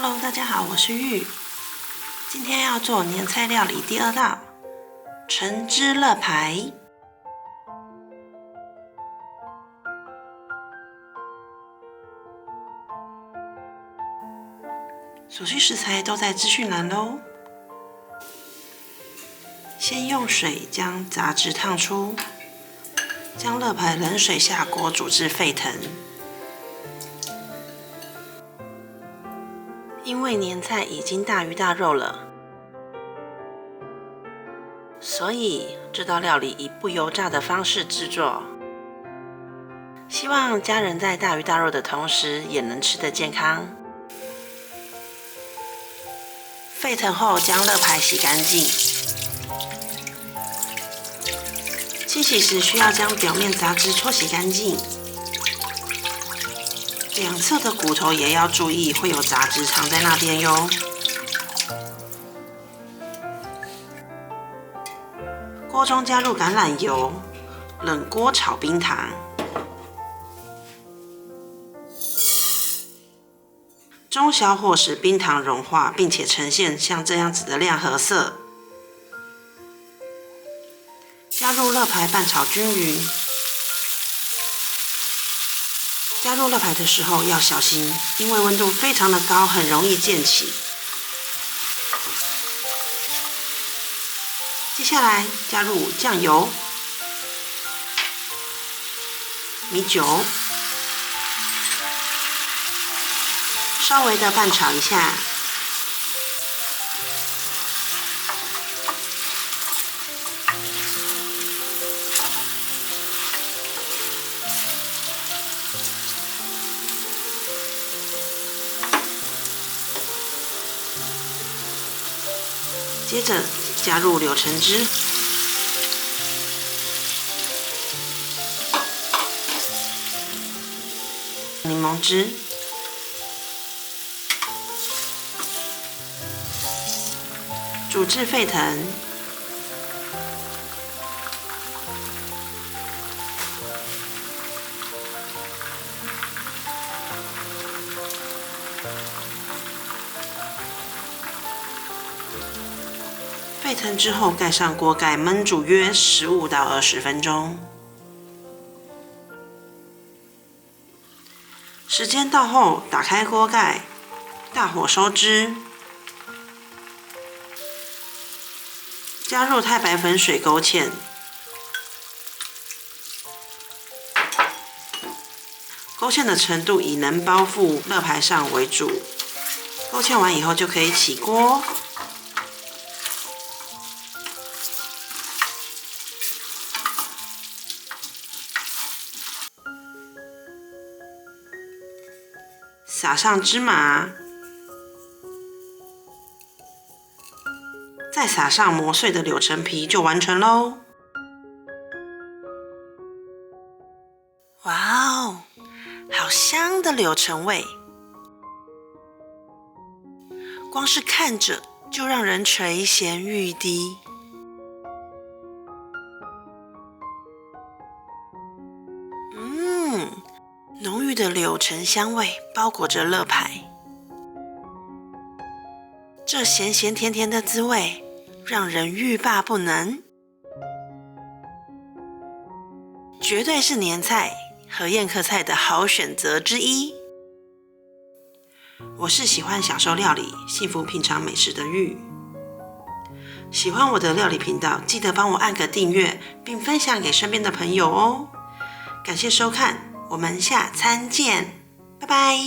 Hello， 大家好，我是玉。今天要做年菜料理第2道橙汁乐排。所需食材都在资讯栏咯。先用水将杂质烫出，将乐排冷水下锅煮至沸腾。因为年菜已经大鱼大肉了，所以这道料理以不油炸的方式制作，希望家人在大鱼大肉的同时也能吃得健康。沸腾后将乐排洗干净，清洗时需要将表面杂质搓洗干净。两侧的骨头也要注意，会有杂质藏在那边哟。锅中加入橄榄油，冷锅炒冰糖。中小火使冰糖融化，并且呈现像这样子的亮褐色。加入乐排拌炒均匀。加入乐排的时候要小心，因为温度非常的高，很容易溅起。接下来加入酱油、米酒，稍微的拌炒一下。接着加入柳橙汁，柠檬汁，煮至沸腾。沸腾之后，盖上锅盖，焖煮约15到20分钟。时间到后，打开锅盖，大火收汁，加入太白粉水勾芡，勾芡的程度以能包覆乐排上为主。勾芡完以后就可以起锅。撒上芝麻，再撒上磨碎的柳橙皮，就完成咯。哇哦，好香的柳橙味，光是看着就让人垂涎欲滴。浓郁的柳橙香味包裹着乐排，这咸咸甜甜的滋味让人欲罢不能，绝对是年菜和宴客菜的好选择之一。我是喜欢享受料理、幸福品尝美食的玉。喜欢我的料理频道，记得帮我按个订阅，并分享给身边的朋友哦。感谢收看。我们下餐见，拜拜。